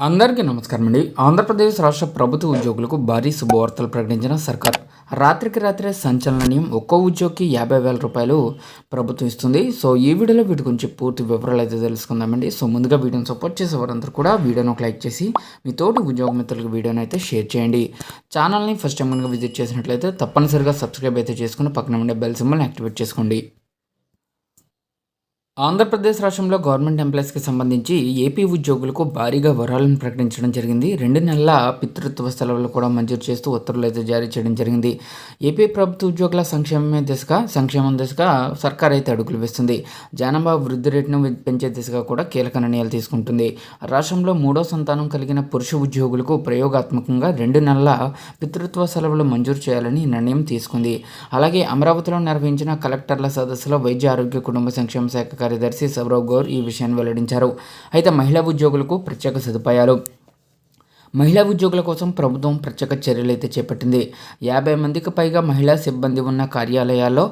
అందరికీ నమస్కారం అండి. ఆంధ్రప్రదేశ్ రాష్ట్ర ప్రభుత్వ ఉద్యోగులకు భారీ శుభవార్తలు ప్రకటించిన సర్కార్. రాత్రికి రాత్రే సంచలనం. ఒక్కో ఉద్యోగికి 50,000 రూపాయలు ప్రభుత్వం ఇస్తుంది. సో ఈ వీడియోలో వీటి గురించి పూర్తి వివరాలు అయితే తెలుసుకుందామండి. సో ముందుగా వీడియోని సపోర్ట్ చేసే వారందరూ కూడా వీడియోని ఒక లైక్ చేసి మీ తోటి ఉద్యోగ మిత్రులకు వీడియోని అయితే షేర్ చేయండి. ఛానల్ని ఫస్ట్ టైం కనుక విజిట్ చేసినట్లయితే తప్పనిసరిగా సబ్స్క్రైబ్ అయితే చేసుకుని పక్కన ఉండే బెల్ సింబల్ని యాక్టివేట్ చేసుకోండి. ఆంధ్రప్రదేశ్ రాష్ట్రంలో గవర్నమెంట్ ఎంప్లాయీస్కి సంబంధించి ఏపీ ఉద్యోగులకు భారీగా వరాలను ప్రకటించడం జరిగింది. 2 నెలల పితృత్వ సెలవులు కూడా మంజూరు చేస్తూ ఉత్తర్వులు అయితే జారీ చేయడం జరిగింది. ఏపీ ప్రభుత్వ ఉద్యోగుల సంక్షేమం దిశగా సర్కార్ అయితే అడుగులు వేస్తుంది. జనాభా వృద్ధి రేటును పెంచే దిశగా కూడా కీలక నిర్ణయాలు తీసుకుంటుంది. రాష్ట్రంలో 3వ సంతానం కలిగిన పురుష ఉద్యోగులకు ప్రయోగాత్మకంగా 2 నెలల పితృత్వ సెలవులు మంజూరు చేయాలని నిర్ణయం తీసుకుంది. అలాగే అమరావతిలో నిర్వహించిన కలెక్టర్ల సదస్సులో వైద్య ఆరోగ్య కుటుంబ సంక్షేమ శాఖ కార్యదర్శి సౌరవ్ గౌర్ ఈ విషయాన్ని వెల్లడించారు. అయితే మహిళా ఉద్యోగులకు ప్రత్యేక సదుపాయాలు. మహిళా ఉద్యోగుల కోసం ప్రభుత్వం ప్రత్యేక చర్యలు అయితే చేపట్టింది. 50 మందికి పైగా మహిళా సిబ్బంది ఉన్న కార్యాలయాల్లో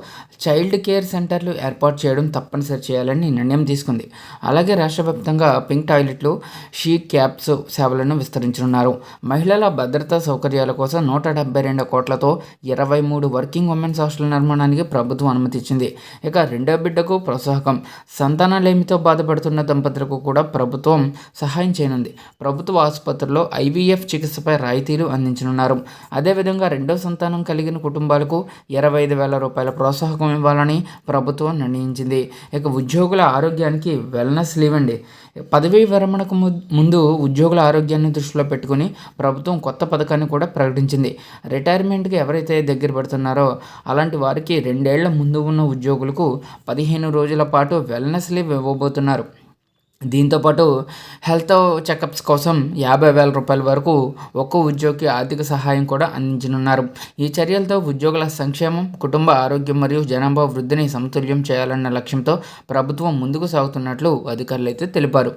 చైల్డ్ కేర్ సెంటర్లు ఏర్పాటు చేయడం తప్పనిసరి చేయాలని నిర్ణయం తీసుకుంది. అలాగే రాష్ట్ర వ్యాప్తంగా పింక్ టాయిలెట్లు, షీ క్యాబ్స్ సేవలను విస్తరించనున్నారు. మహిళల భద్రతా సౌకర్యాల కోసం 172 కోట్లతో 23 వర్కింగ్ ఉమెన్స్ హాస్టల్ నిర్మాణానికి ప్రభుత్వం అనుమతి ఇచ్చింది. ఇక రెండో బిడ్డకు ప్రోత్సాహకం. సంతానలేమితో బాధపడుతున్న దంపతులకు కూడా ప్రభుత్వం సహాయం చేయనుంది. ప్రభుత్వ ఆసుపత్రుల్లో IVF చికిత్సపై రాయితీలు అందించనున్నారు. అదేవిధంగా రెండో సంతానం కలిగిన కుటుంబాలకు 25,000 రూపాయల ప్రోత్సాహకం ఇవ్వాలని ప్రభుత్వం నిర్ణయించింది. ఇక ఉద్యోగుల ఆరోగ్యానికి వెల్నెస్ లీవ్ అండి. పదవీ విరమణకు ముందు ఉద్యోగుల ఆరోగ్యాన్ని దృష్టిలో పెట్టుకుని ప్రభుత్వం కొత్త పథకాన్ని కూడా ప్రకటించింది. రిటైర్మెంట్కి ఎవరైతే దగ్గర పడుతున్నారో అలాంటి వారికి 2 ఏళ్ల ముందు ఉన్న ఉద్యోగులకు 15 రోజుల పాటు వెల్నెస్ లీవ్ ఇవ్వబోతున్నారు. దీంతోపాటు హెల్త్ చెకప్స్ కోసం 50,000 రూపాయల వరకు ఒక్కో ఉద్యోగికి ఆర్థిక సహాయం కూడా అందించనున్నారు. ఈ చర్యలతో ఉద్యోగుల సంక్షేమం, కుటుంబ ఆరోగ్యం మరియు జనాభా వృద్ధిని సమతుల్యం చేయాలన్న లక్ష్యంతో ప్రభుత్వం ముందుకు సాగుతున్నట్లు అధికారులు అయితే తెలిపారు.